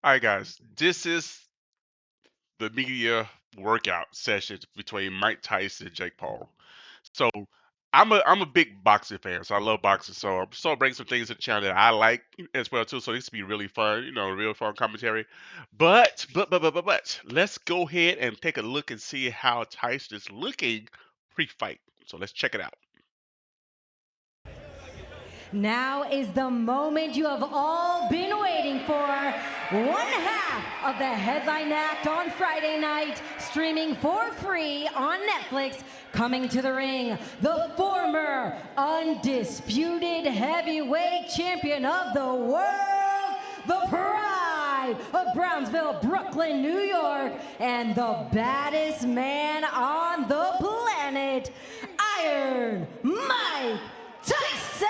All right, guys, this is the media workout session between Mike Tyson and Jake Paul. So I'm a big boxing fan, so I love boxing. So I'm still bring some things to the channel that I like as well too. So this will be really fun, real fun commentary. But let's go ahead and take a look and see how Tyson is looking pre-fight. So let's check it out. Now is the moment you have all been waiting for. One half of the headline act on Friday night, streaming for free on Netflix. Coming to the ring, the former undisputed heavyweight champion of the world, the pride of Brownsville, Brooklyn, New York, and the baddest man on the planet, Iron Mike Tyson!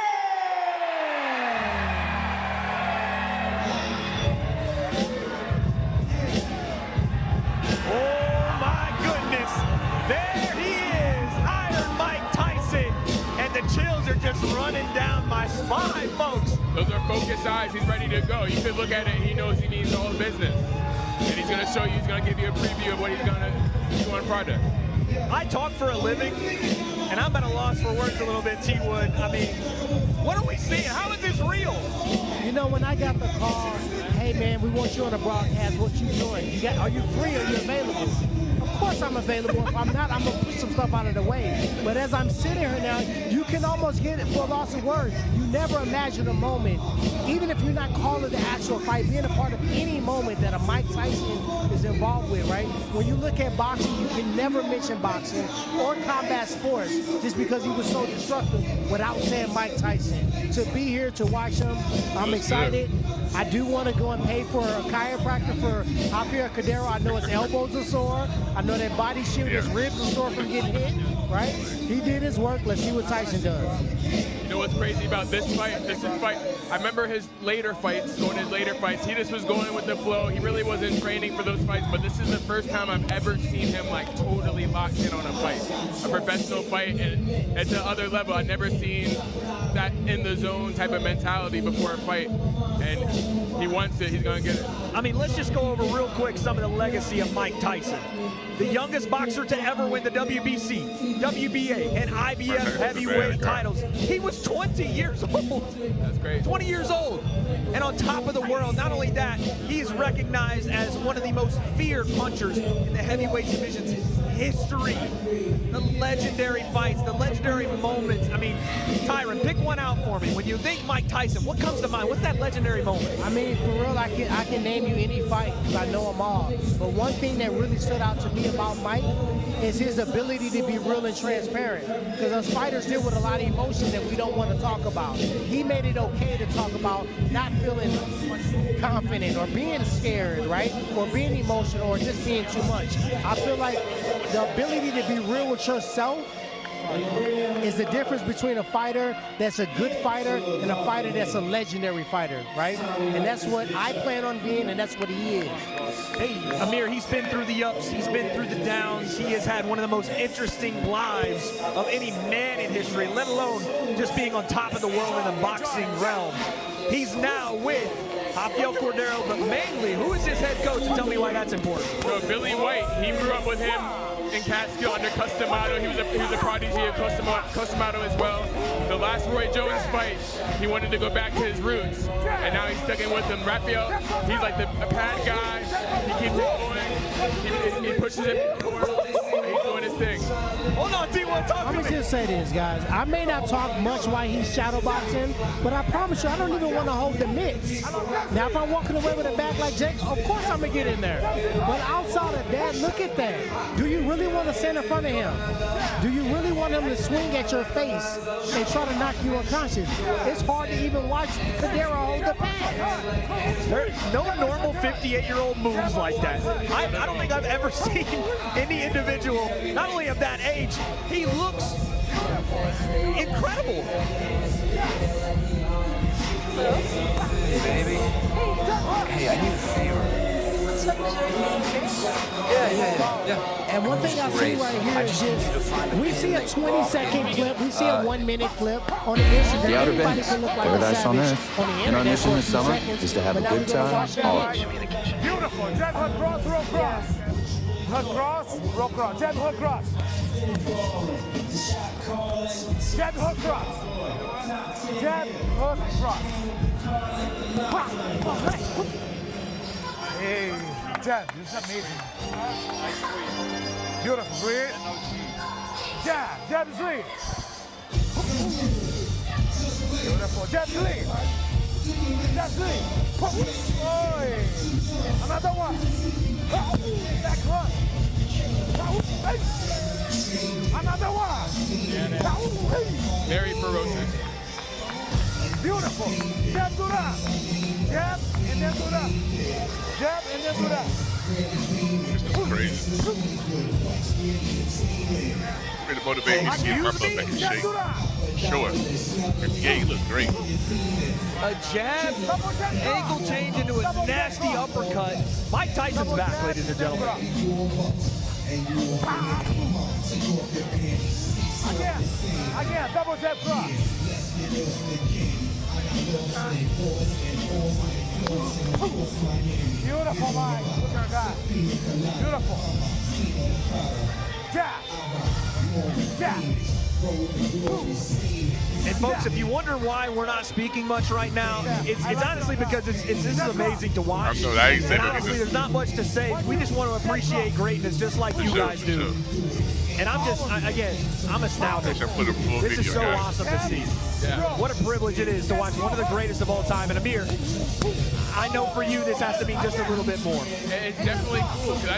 Oh my goodness, there he is, Iron Mike Tyson, and the chills are just running down my spine, folks. Those are focused eyes, he's ready to go. You could look at it, he knows he means all business. And he's gonna show you, he's gonna give you a preview of what he's gonna do on Friday. I talk for a living, and I'm at a loss for words a little bit, T-Wood. I mean, what are we seeing? How is this real? You know, when I got the call, hey man, we want you on the broadcast, what you doing? Are you free? Are you available? Of course I'm available. If I'm not, I'm gonna push some stuff out of the way. But as I'm sitting here now, you can almost get it for a loss of words. You never imagine a moment, even if you're not calling the actual fight, being a part of any moment that a Mike Tyson is involved with, right? When you look at boxing, you can never mention boxing or combat sports just because he was so destructive without saying Mike Tyson. To be here to watch him, I'm excited. I do want to go and pay for a chiropractor for Javier Cordero. I know his elbows are sore. I know that body shield, his ribs are sore from getting hit, right? He did his work. Let's see what Tyson does. You know what's crazy about this fight? I remember his later fights, he just was going with the flow. He really wasn't training for those fights, but this is the first time I've ever seen him like totally locked in on a fight. A professional fight, and at the other level, I've never seen that in the zone type of mentality before a fight. And he wants it, he's gonna get it. I mean, let's just go over real quick some of the legacy of Mike Tyson. The youngest boxer to ever win the WBC, WBA, and IBF heavyweight titles. He was 20 years old. That's great. 20 years old. And on top of the world, not only that, he is recognized as one of the most feared punchers in the heavyweight division's history. The legendary fights, the legendary moments. I mean, Tyron, pick one out for me. When you think Mike Tyson, what comes to mind? What's that legendary moment? I mean, for real, I can name you any fight because I know them all. But one thing that really stood out to me about Mike is his ability to be real and transparent. Because us fighters deal with a lot of emotion that we don't want to talk about. He made it okay to talk about not feeling confident or being scared, right? Or being emotional or just being too much. I feel like the ability to be real with yourself is the difference between a fighter that's a good fighter and a fighter that's a legendary fighter, right? And that's what I plan on being, and that's what he is. Hey, Amir, he's been through the ups, he's been through the downs. He has had one of the most interesting lives of any man in history, let alone just being on top of the world in the boxing realm. He's now with Javier Cordero, but mainly, who is his head coach? And tell me why that's important. So Billy White, he grew up with him in Catskill under Customato. He was a prodigy of Customato as well. The last Roy Jones fight, he wanted to go back to his roots, and now he's sticking with him. Raphael, he's like the pad guy. He keeps it going. He pushes it forward. He's doing his thing. Hold on, T1, talk to me. I'm just say this, guys. I may not talk much while he's shadowboxing, but I promise you, I don't even want to hold the mitts. Now, if I'm walking away with a bag like Jake, of course I'm going to get in there. But outside of that, look at that. Do you really want to stand in front of him? Do you really want him to swing at your face and try to knock you unconscious? It's hard to even watch Cordero hold the pad. There's no normal 58-year-old moves like that. I don't think I've ever seen any individual, not only of that age, he looks incredible. Hey, baby. Hey, I need a favor. And one thing I see right here is just, we see a 20-second clip, we see a 1-minute clip on the Instagram. The Outer Everybody Banks, can look like paradise a on savage earth. on the And our internet mission for this 2 summer seconds, is to have a but now good we're gonna time watch that. always. Beautiful. Jab, hook, cross, roll, cross. Hook, cross, roll, cross. Jab, hook, cross. Jab, hook, cross. Jab, hook, cross. Hey, jab, this is amazing. Beautiful, breathe. Jab, jab is lead. Beautiful, jab is lead. Jab is lead. Oi. Another one. Back one. Another one. Very ferocious. Beautiful. Jab, do that. Jab, and then do that. Jab, and then do that. This is crazy. Ready to motivate me to get my butt back in Jab, shape. do that. Sure. Yeah, he looks great. A jab, angle change into a nasty uppercut. Mike Tyson's back, ladies and gentlemen. Again, double jab cross. Beautiful, Mike. Look at that. Beautiful. Jab. Jab. And folks, if you wonder why we're not speaking much right now, it's honestly because this is amazing to watch. I know, I ain't saying And nothing. honestly, there's not much to say. We just want to appreciate greatness just like you guys do. And I'm just, again, I'm astounded. I put a full This is video, so guys. awesome to see. Yeah. What a privilege it is to watch one of the greatest of all time. And Amir, I know for you this has to mean just a little bit more. It's definitely cool because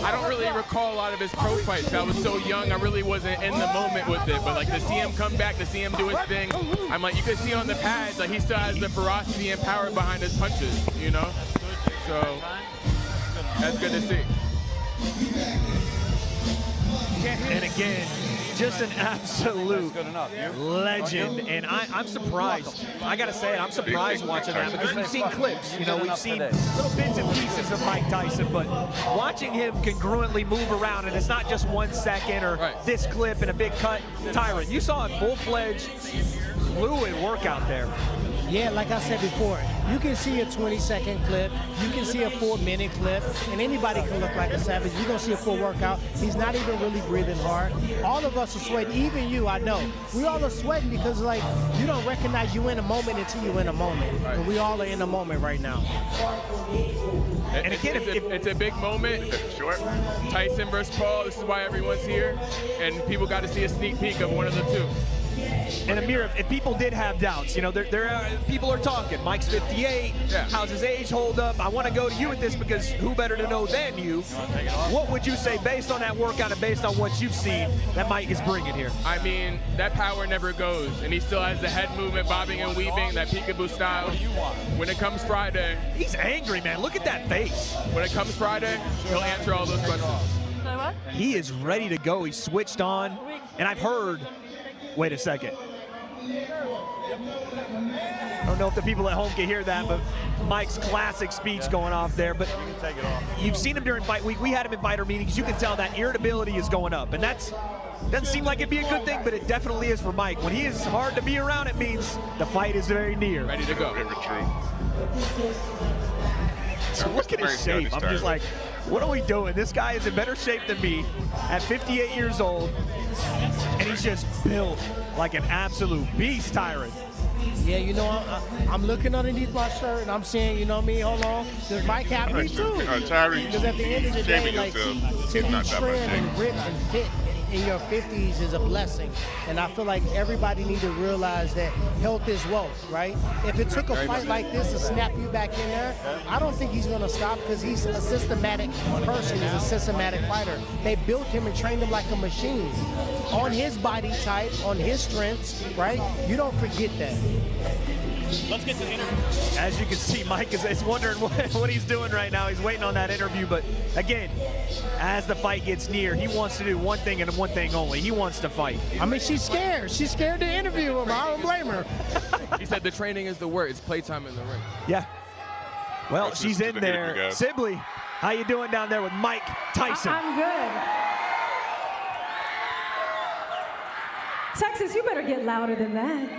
I don't really recall a lot of his pro fights. I was so young, I really wasn't in the moment with it. But like to see him come back, to see him do his thing, I'm like, you can see on the pads, like he still has the ferocity and power behind his punches, you know? So that's good to see. And again, just an absolute legend. And I'm surprised. I got to say it, I'm surprised watching that because we've seen clips. You know, we've seen little bits and pieces of Mike Tyson, but watching him congruently move around, and it's not just 1 second or this clip and a big cut. Tyron, you saw a full-fledged, fluid workout there. Yeah, like I said before, you can see a 20-second clip, you can see a 4-minute clip, and anybody can look like a savage. You're going to see a full workout. He's not even really breathing hard. All of us are sweating, even you, I know. We all are sweating because, like, you don't recognize you in a moment until you're in a moment. And we all are in a moment right now. And again, it's a big moment. Short. Tyson versus Paul, this is why everyone's here. And people got to see a sneak peek of one of the two. And Amir, if people did have doubts, you know, people are talking. Mike's 58. Yeah. How's his age hold up? I want to go to you with this because who better to know than you? What would you say based on that workout and based on what you've seen that Mike is bringing here? I mean, that power never goes, and he still has the head movement, bobbing and weaving, that peekaboo style. When it comes Friday, He's angry, man. Look at that face. when it comes Friday, he'll answer all those questions. He is ready to go. He's switched on, and I've heard. Wait a second. I don't know if the people at home can hear that, but Mike's classic speech going off there. But you've seen him during fight week. We had him in fighter meetings. You can tell that irritability is going up, and that's doesn't seem like it'd be a good thing, but it definitely is for Mike. When he is hard to be around, it means the fight is very near. Ready to go. Very true. So look at his shape. I'm just like, what are we doing? This guy is in better shape than me at 58 years old, and he's just built like an absolute beast, Tyron. Yeah, you know, I'm looking underneath my shirt and I'm saying, you know what I mean, hold on, does Mike have me too? Tyron, Because at the end of the day, shaming like, yourself. to It's be not that much trim and shape. ripped and fit in your 50s is a blessing. And I feel like everybody need to realize that health is wealth, right? If it took a fight like this to snap you back in there, I don't think he's gonna stop because he's a systematic person, he's a systematic fighter. They built him and trained him like a machine. On his body type, on his strengths, right? You don't forget that. Let's get to the interview. As you can see, Mike is wondering what he's doing right now. He's waiting on that interview, but again, as the fight gets near, he wants to do one thing and one thing only. He wants to fight. I mean, she's scared. She's scared to interview him. I don't blame her. He said the training is the word. It's playtime in the ring. Yeah. Well, That's she's just in the there. interview, guys. Sibley, How you doing down there with Mike Tyson? I'm good. Texas, you better get louder than that.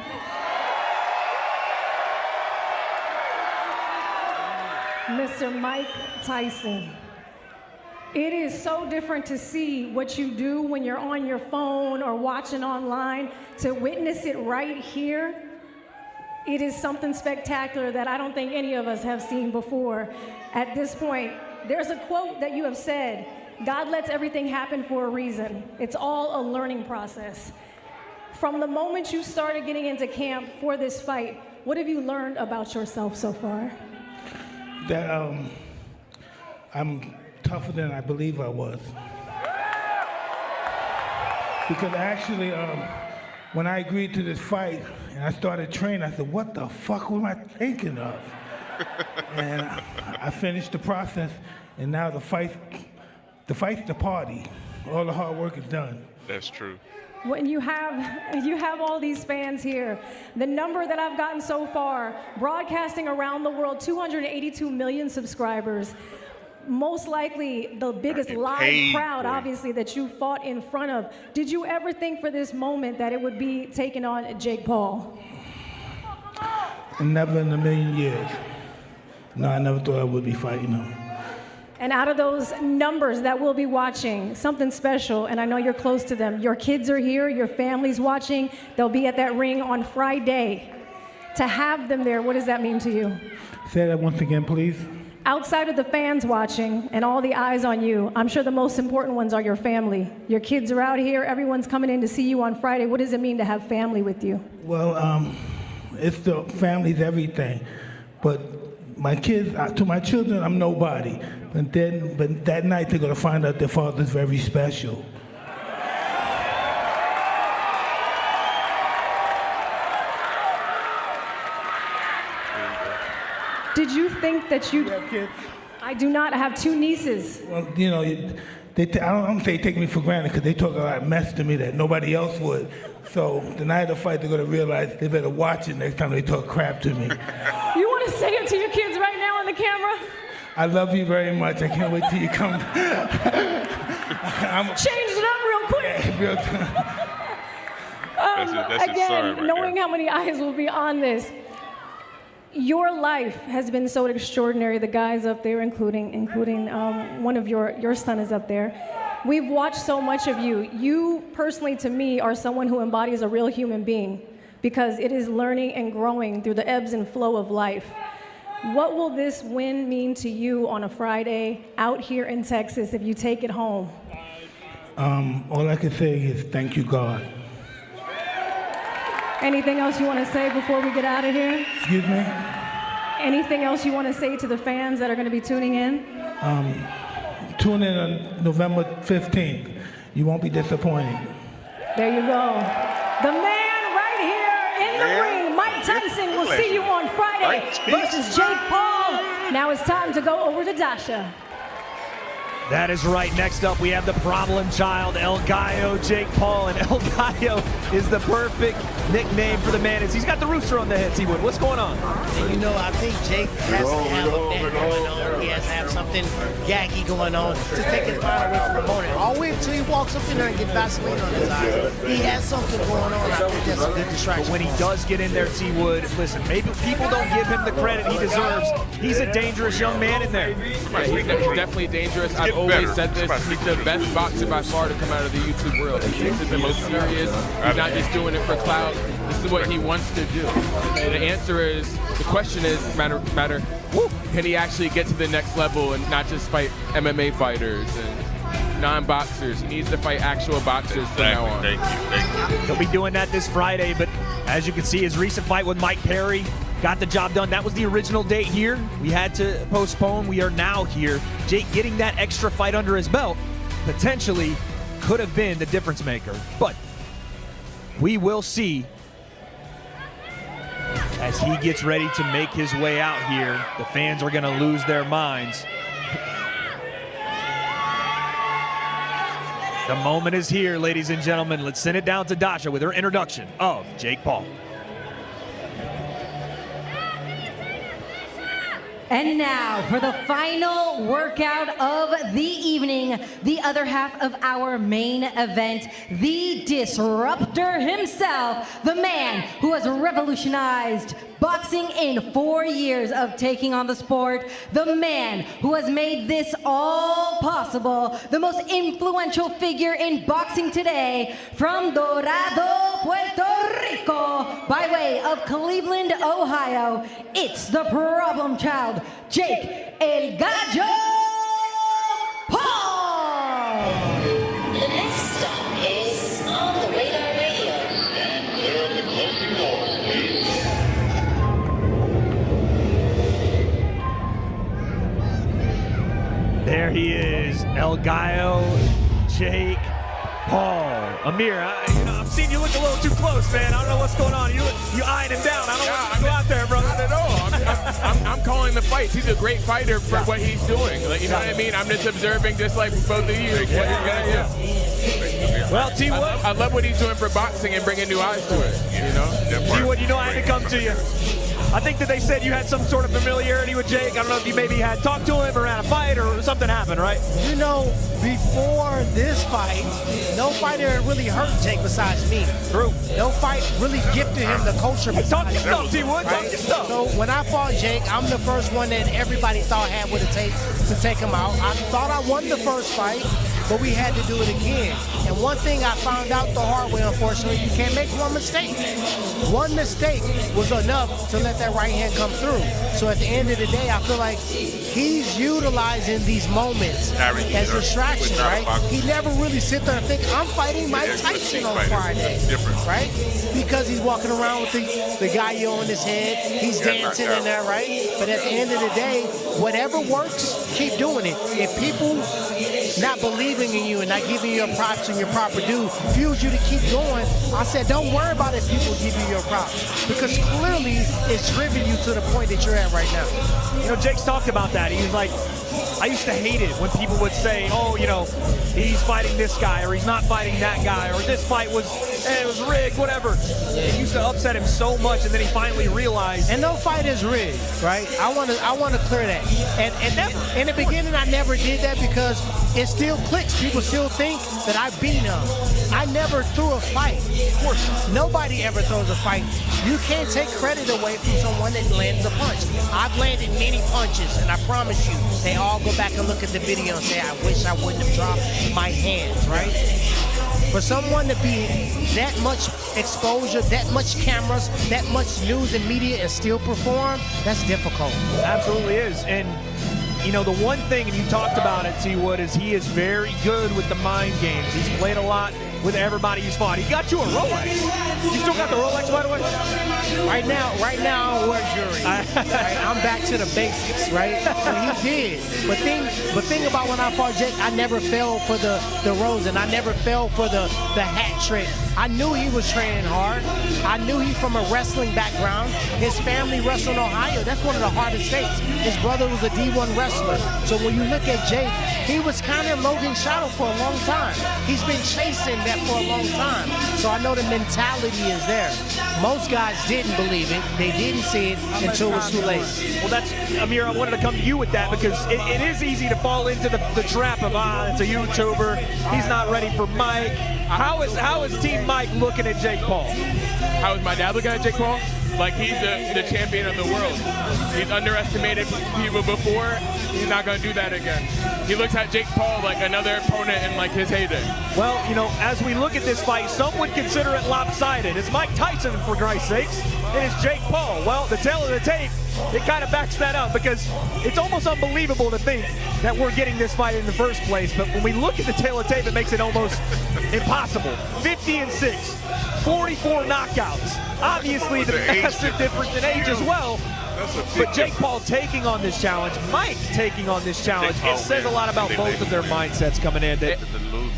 Mr. Mike Tyson. It is so different to see what you do when you're on your phone or watching online, to witness it right here. It is something spectacular that I don't think any of us have seen before. At this point, there's a quote that you have said, God lets everything happen for a reason. It's all a learning process. From the moment you started getting into camp for this fight, what have you learned about yourself so far? That I'm tougher than I believe I was. Because actually, when I agreed to this fight and I started training, I said, what the fuck was I thinking of? And I finished the process, and now the fight's the party. All the hard work is done. That's true. When you have all these fans here, the number that I've gotten so far, broadcasting around the world, 282 million subscribers, most likely the biggest live crowd, obviously, that you fought in front of. Did you ever think for this moment that it would be taking on Jake Paul? Never in a million years. No, I never thought I would be fighting him. And out of those numbers that we'll be watching, something special, and I know you're close to them. Your kids are here, your family's watching. They'll be at that ring on Friday. To have them there, what does that mean to you? Say that once again, please. Outside of the fans watching and all the eyes on you, I'm sure the most important ones are your family. Your kids are out here, everyone's coming in to see you on Friday. What does it mean to have family with you? Well, it's the family's everything. But my kids, to my children, I'm nobody. But that night they're gonna find out their father's very special. Did you think that you have kids? I do not. I have two nieces. Well, you know, I don't say take me for granted because they talk a lot of mess to me that nobody else would. So the night of the fight, they're gonna realize they better watch it next time they talk crap to me. You want to say it to your kids right now on the camera? I love you very much. I can't wait till you come. Change it up real quick. That's Again, right knowing there. how many eyes will be on this, your life has been so extraordinary. The guys up there, including one of your son is up there. We've watched so much of you. You personally, to me, are someone who embodies a real human being because it is learning and growing through the ebbs and flow of life. What will this win mean to you on a Friday out here in Texas if you take it home? All I can say is thank you, God. Anything else you want to say before we get out of here? Excuse me? Anything else you want to say to the fans that are going to be tuning in? Tune in on November 15th. You won't be disappointed. There you go. The man right here in the ring, Mike Tyson. We'll see you on Friday versus Jake Paul. Now it's time to go over to Dasha. That is right. Next up, we have the problem child, El Gallo, Jake Paul. And El Gallo is the perfect nickname for the man. He's got the rooster on the head, T-Wood. What's going on? You know, I think Jake has to have a bet going on. He has to have something gaggy going on to take his mind away from the opponent. I'll wait until he walks up in there and get Vaseline on his eyes. He has something going on. I think that's a good distraction. When he does get in there, T-Wood, listen, maybe people don't give him the credit he deserves. He's a dangerous young man in there. Right, he's definitely dangerous. I've always said this. He's the best boxer by far to come out of the YouTube world. He takes it the most serious. He's not just doing it for clout. This is what he wants to do. And the question is, can he actually get to the next level and not just fight MMA fighters and non-boxers? He needs to fight actual boxers from now on. Thank you. He'll be doing that this Friday, but as you can see, his recent fight with Mike Perry got the job done. That was the original date here. We had to postpone. We are now here. Jake getting that extra fight under his belt potentially could have been the difference maker, but we will see as he gets ready to make his way out here. The fans are going to lose their minds. The moment is here, ladies and gentlemen. Let's send it down to Dasha with her introduction of Jake Paul. And now for the final workout of the evening, the other half of our main event, the disruptor himself, the man who has revolutionized boxing in 4 years of taking on the sport, the man who has made this all possible, the most influential figure in boxing today, from Dorado, Puerto Rico, by way of Cleveland, Ohio, it's the problem child, Jake El Gallo Paul! The next stop is On the Radar Radio. Stand clear of the closing doors, please. There he is, El Gallo, Jake Paul. Amir, I'm seeing you look a little too close, man. I don't know what's going on. You eyeing him down. I don't want to go out there, brother. Not at all. I'm calling the fights. He's a great fighter for what he's doing. Like, you know what I mean? I'm just observing, just like both of you, what he's gonna do. Well, T-Wood. I love what he's doing for boxing and bringing new eyes to it. You know? T-Wood, you know I had to come to you. I think that they said you had some sort of familiarity with Jake. I don't know if you maybe had talked to him or had a fight or something happened, right? You know, before this fight, no fighter really hurt Jake besides me. True. No fight really gifted him the culture besides Talk your me, stuff, T-Wood. Talk right? your stuff. So when I fought Jake, I'm the first one that everybody thought had what it takes to take him out. I thought I won the first fight, but we had to do it again. And one thing I found out the hard way, unfortunately, you can't make one mistake. One mistake was enough to let that right hand come through. So at the end of the day, I feel like he's utilizing these moments as distraction, right? He never really sit there and think, I'm fighting Mike Tyson on Friday, right? Because he's walking around with the gallo on his head. He's dancing in there, right? But at the end of the day, whatever works, keep doing it. If people not believing in you and not giving you your props and your proper due fuels you to keep going, I said, don't worry about if people give you your props, because clearly it's driven you to the point that you're at right now. You know, Jake's talked about that. He was like, I used to hate it when people would say, oh, you know, he's fighting this guy or he's not fighting that guy or this fight was, it was rigged, whatever. It used to upset him so much, and then he finally realized. And no fight is rigged, right? I want to clear that. And never. In the beginning, I never did that because it still clicks. People still think that I beat him. I never threw a fight. Of course, nobody ever throws a fight. You can't take credit away from someone that lands a punch. I've landed many punches, and I promise you, they all go back and look at the video and say, I wish I wouldn't have dropped my hands, right? For someone to be that much exposure, that much cameras, that much news and media and still perform, that's difficult. Absolutely is. And you know, the one thing, and you talked about it, T-Wood, is he is very good with the mind games. He's played a lot with everybody he's fought. He got you a Rolex. You still got the Rolex, by the way? Right now, we're jury. Right? I'm back to the basics, right? So he did. But thing about when I fought Jake, I never fell for the rose, and I never fell for the hat trick. I knew he was training hard. I knew he's from a wrestling background. His family wrestled in Ohio. That's one of the hardest states. His brother was a D1 wrestler. So when you look at Jake, he was kind of Logan's shadow for a long time. He's been chasing that for a long time. So I know the mentality is there. Most guys didn't believe it. They didn't see it until it was too late. Well, that's, Amir, I wanted to come to you with that because it is easy to fall into the trap of, it's a YouTuber. He's not ready for Mike. How is Team Mike looking at Jake Paul? How is my dad looking at Jake Paul? Like, he's the champion of the world. He's underestimated people before. He's not going to do that again. He looks at Jake Paul like another opponent in like his heyday. Well, you know, as we look at this fight, some would consider it lopsided. It's Mike Tyson, for Christ's sakes, and it's Jake Paul. Well, the tail of the tape, it kind of backs that up because it's almost unbelievable to think that we're getting this fight in the first place. But when we look at the tail of tape, it makes it almost impossible. 50-6, 44 knockouts. Obviously, the massive difference in age as well. But Jake Paul taking on this challenge, Mike taking on this challenge, it says a lot about both of their mindsets coming in. That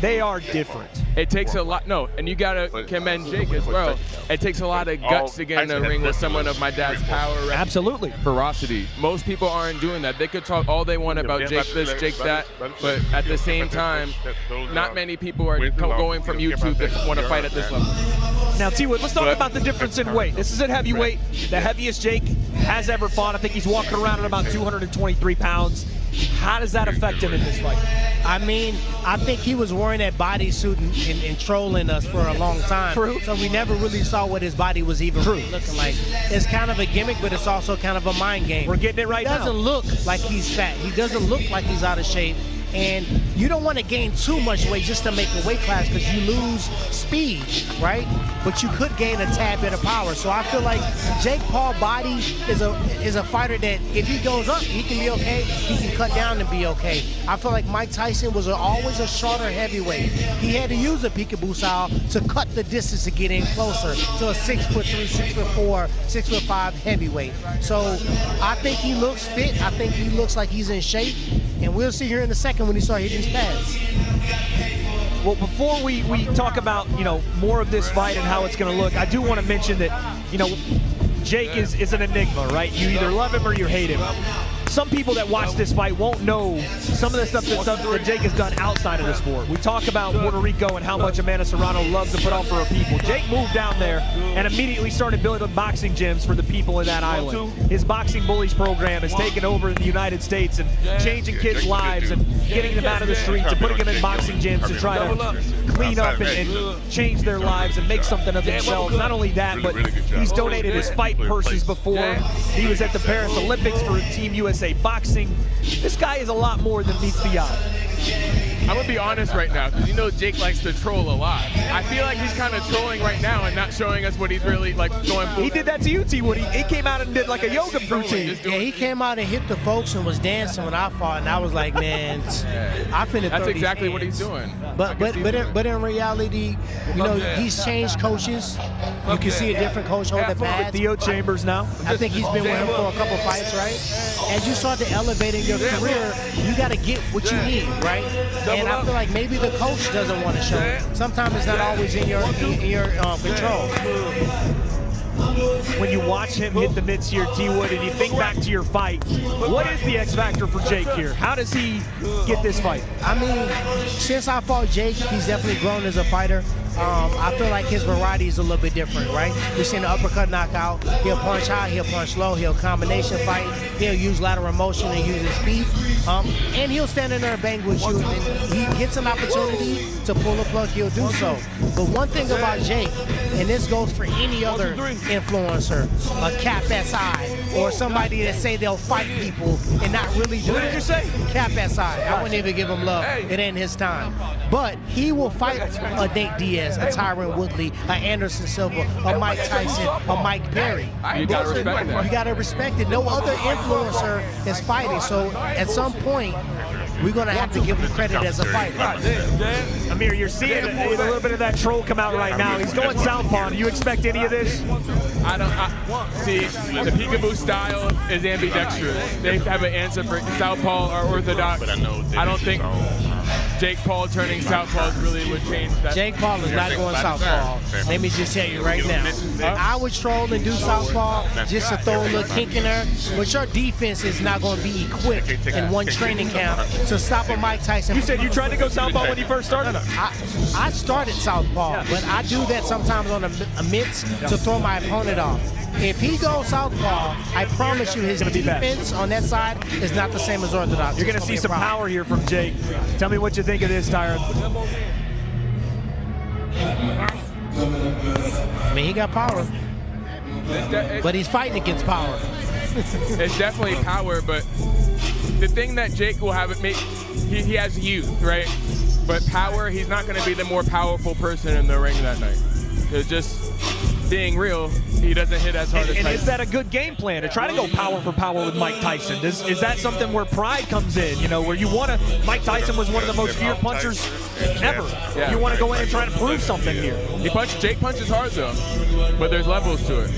they are different. It takes a lot, and you gotta commend Jake as well. It takes a lot of guts to get in the ring with someone of my dad's power. Absolutely. Ferocity. Most people aren't doing that. They could talk all they want about Jake this, Jake that, but at the same time, not many people are going from YouTube that want to fight at this level. Now, T-Wood, let's talk about the difference in weight. This is at heavyweight. The heaviest Jake has ever fought. I think he's walking around at about 223 pounds. How does that affect him in this fight? I mean, I think he was wearing that bodysuit and trolling us for a long time. True. So we never really saw what his body was even really looking like. It's kind of a gimmick, but it's also kind of a mind game. We're getting it right now. He doesn't look like he's fat. He doesn't look like he's out of shape. And you don't want to gain too much weight just to make a weight class because you lose speed, right? But you could gain a tad bit of power. So I feel like Jake Paul body is a fighter that if he goes up, he can be okay. He can cut down and be okay. I feel like Mike Tyson was always a shorter heavyweight. He had to use a peekaboo style to cut the distance to get in closer to a 6'3", 6'4", 6'5" heavyweight. So I think he looks fit. I think he looks like he's in shape. And we'll see here in a second when he starts hitting his pads. Well, before we talk about, more of this fight and how it's going to look, I do want to mention that, Jake is an enigma, right? You either love him or you hate him. Some people that watch this fight won't know some of the stuff that Jake has done outside of the sport. We talk about Puerto Rico and how much Amanda Serrano loves to put on for her people. Jake moved down there and immediately started building boxing gyms for the people in that island. His Boxing Bullies program has taken over in the United States and changing kids' lives and getting them out of the streets and putting them in boxing gyms to try to clean up and change their lives and make something of themselves. Not only that, but he's donated his fight purses before. He was at the Paris Olympics for Team USA Boxing. This guy is a lot more than meets the eye. I'm going to be honest right now, because Jake likes to troll a lot. I feel like he's kind of trolling right now and not showing us what he's really going for. He did that to you, T. Woody. He came out and did like a yoga routine. Yeah, he came out and hit the folks and was dancing when I fought, and I was like, man, I finna That's throw exactly these what he's hands. doing. But in reality, he's changed coaches. You can see a different coach hold the pads. Theo Chambers now. I think he's been with him for a couple fights, right? As you start to elevate in your career, you got to get what you need, right? And I feel like maybe the coach doesn't want to show it. Sometimes it's not always in your control. When you watch him hit the mitts here, T. Wood, and you think back to your fight, what is the X factor for Jake here? How does he get this fight? I mean, since I fought Jake, he's definitely grown as a fighter. I feel like his variety is a little bit different, right? We've seen the uppercut knockout. He'll punch high, he'll punch low, he'll combination fight. He'll use lateral motion and use his feet. And he'll stand in there and bang with you. And he gets an opportunity to pull a plug, he'll do so. But one thing about Jake, and this goes for any other influencer, a Cap SI, or somebody that say they'll fight people and not really do it. What did you say? Cap SI. I wouldn't even give him love. It ain't his time. But he will fight a Nate Diaz, a Tyron Woodley, a Anderson Silva, a Mike Tyson, a Mike Perry. You gotta respect that. You gotta respect it. No other influencer is fighting. So at some point, we're gonna have to give him credit as a fighter. Amir, you're seeing a little bit of that troll come out right now. He's going southpaw. Do you expect any of this? See, the peekaboo style is ambidextrous. They have an answer for southpaw or orthodox. I don't think Jake Paul turning southpaw really would change that. Jake Paul is not going southpaw. Let me just tell you right now. I would troll and do southpaw just to throw a little kink in there, but your defense is not going to be equipped in one training camp to stop a Mike Tyson. You said you tried to go southpaw when you first started? No. I started southpaw, but I do that sometimes on a mitts to throw my opponent off. If he goes southpaw, I promise you his defense on that side is not the same as orthodox. You're going to see some power here from Jake. Tell me what you think of this, Tyron. I mean, he got power, but he's fighting against power. It's definitely power, but the thing that Jake will have, he has youth, right? But power, he's not going to be the more powerful person in the ring that night. It's just being real, he doesn't hit as hard as Tyson. And is that a good game plan to try to go power for power with Mike Tyson? Is that something where pride comes in, where you want to, Mike Tyson was one of the most feared punchers ever. Yeah. You want to go in and try to prove something here. Jake punches hard though, but there's levels to it,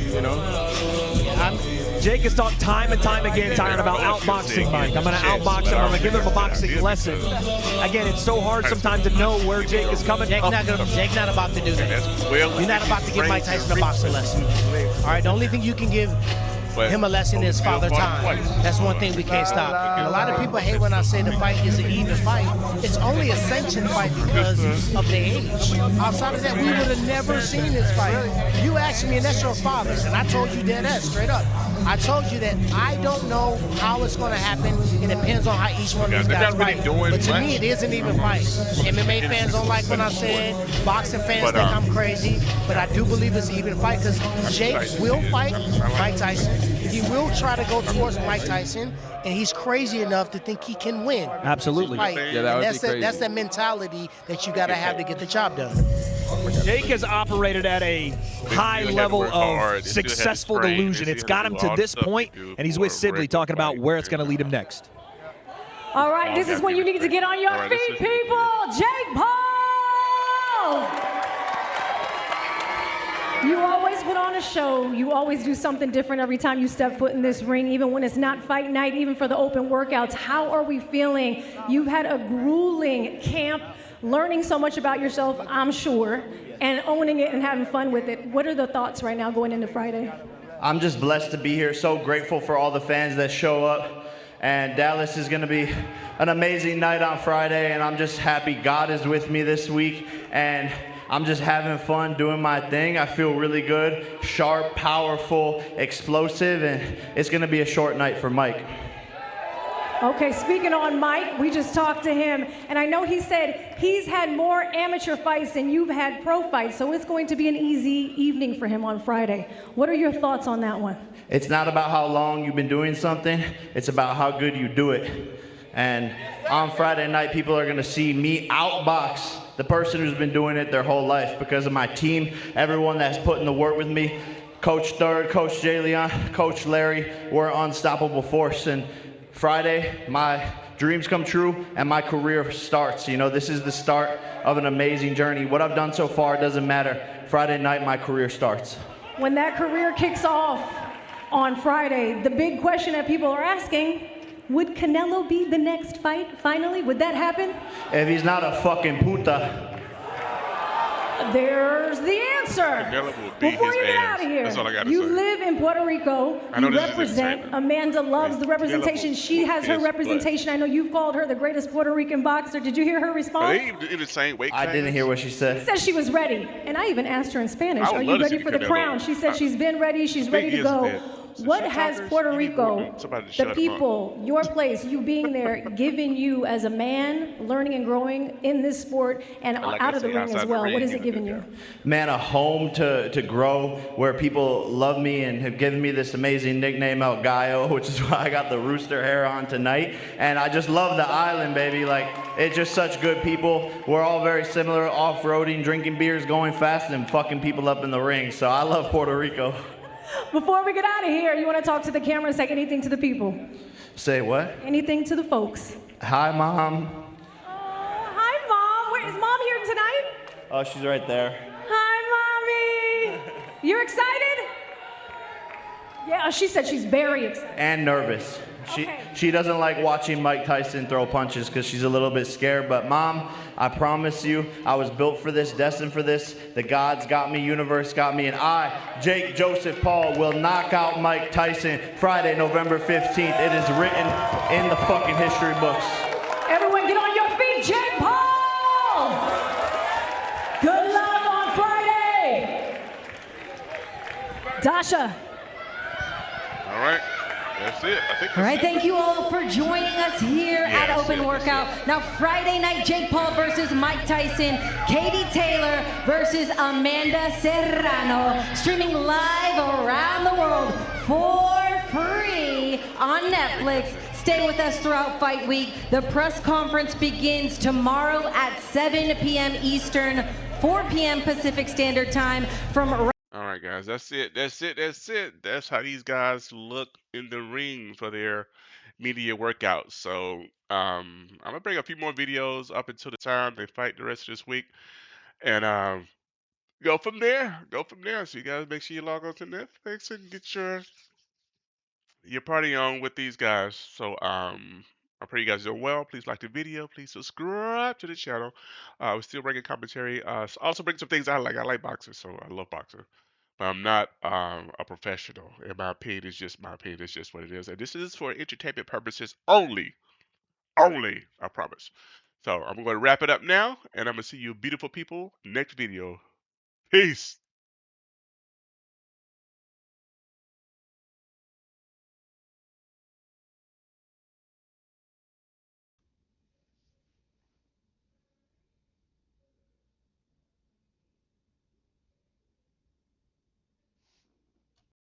Jake has talked time and time again, Tyron, about outboxing Mike. I'm going to outbox him. I'm going to give him a boxing lesson. Again, it's so hard sometimes to know where Jake is coming from. Jake's not about to do that. You're not about to give Mike Tyson a boxing lesson. All right, the only thing you can give him a lesson is father time. That's one thing we can't stop. And a lot of people hate when I say the fight is an even fight. It's only a sanctioned fight because of the age. Outside of that, we would have never seen this fight. You asked me, and that's your father, and I told you that straight up. I told you that I don't know how it's going to happen. It depends on how each one of Yeah, these they're guys not really fight. doing But to me, much. it is an even fight. MMA fans don't like when I say it. Boxing fans think I'm crazy. But I do believe it's an even fight because Jake will fight Mike Tyson. He will try to go towards Mike Tyson. And he's crazy enough to think he can win. Absolutely. Fight. Yeah, that and would be crazy. that's the mentality that you got to have to get the job done. Jake has operated at a high level of successful delusion. It's got him to this point, and he's with Sibley talking about where it's going to lead him next. All right, this is when you need to get on your feet, people. Jake Paul! You always put on a show. You always do something different every time you step foot in this ring, even when it's not fight night, even for the open workouts. How are we feeling? You've had a grueling camp, learning so much about yourself, I'm sure, and owning it and having fun with it. What are the thoughts right now going into Friday? I'm just blessed to be here. So grateful for all the fans that show up. And Dallas is going to be an amazing night on Friday. And I'm just happy God is with me this week. And I'm just having fun doing my thing. I feel really good, sharp, powerful, explosive. And it's going to be a short night for Mike. Okay, speaking on Mike, we just talked to him, and I know he said he's had more amateur fights than you've had pro fights, so it's going to be an easy evening for him on Friday. What are your thoughts on that one? It's not about how long you've been doing something, it's about how good you do it. And on Friday night, people are gonna see me outbox the person who's been doing it their whole life because of my team, everyone that's put in the work with me. Coach Third, Coach J. Leon, Coach Larry, we're an unstoppable force. And Friday, my dreams come true and my career starts. You know, this is the start of an amazing journey. What I've done so far doesn't matter. Friday night, my career starts. When that career kicks off on Friday, the big question that people are asking, would Canelo be the next fight, finally? Would that happen? If he's not a fucking puta. There's the answer. Before you get out of here, That's all I gotta you say. live in Puerto Rico. I know You this is represent. insane. Amanda loves the representation. She has her is representation. I know you've called her the greatest Puerto Rican boxer. Did you hear her Are response? they in the same weight I class? didn't hear what she She said. said she was ready, and I even asked her in Spanish, I would are love you to ready see for the Canelo. crown? She said she's been ready, she's ready to He is go. big. What Some has talkers, Puerto you need more- Rico, somebody to the shut 'em up. people, your place, you being there, given you as a man, learning and growing in this sport and Like out I of the say, ring outside as the well? ring, What is you it know, giving yeah. you? Man, a home to grow where people love me and have given me this amazing nickname El Gallo, which is why I got the rooster hair on tonight. And I just love the island, baby. Like, it's just such good people. We're all very similar, off-roading, drinking beers, going fast, and fucking people up in the ring. So I love Puerto Rico. Before we get out of here, you want to talk to the camera and say anything to the people? Say what? Anything to the folks? Hi, Mom. Oh, hi, Mom. Wait, is Mom here tonight? Oh, she's right there. Hi, Mommy. You're excited? Yeah, she said she's very excited. And nervous. Okay. She doesn't like watching Mike Tyson throw punches because she's a little bit scared. But Mom, I promise you, I was built for this, destined for this. The gods got me, universe got me, and I, Jake Joseph Paul, will knock out Mike Tyson Friday, November 15th. It is written in the fucking history books. Everyone get on your feet, Jake Paul! Good luck on Friday! Dasha. All right. That's it. I think All right, that's it. thank you all for joining us here at Yes, Open yes, Workout. yes. Now, Friday night, Jake Paul versus Mike Tyson, Katie Taylor versus Amanda Serrano, streaming live around the world for free on Netflix. Stay with us throughout Fight Week. The press conference begins tomorrow at 7 p.m. Eastern, 4 p.m. Pacific Standard Time from All right, guys. That's it. That's it. That's it. That's how these guys look in the ring for their media workouts. So I'm gonna bring a few more videos up until the time they fight the rest of this week, and go from there. Go from there. So you guys make sure you log on to Netflix and get your party on with these guys. So I pray you guys are well. Please like the video. Please subscribe to the channel. We're still bringing commentary. Also bring some things I like. I like boxing, so I love boxing. But I'm not a professional. In my opinion, it's just my opinion. It's just what it is. And this is for entertainment purposes only. Only, I promise. So I'm going to wrap it up now, and I'm going to see you beautiful people next video. Peace.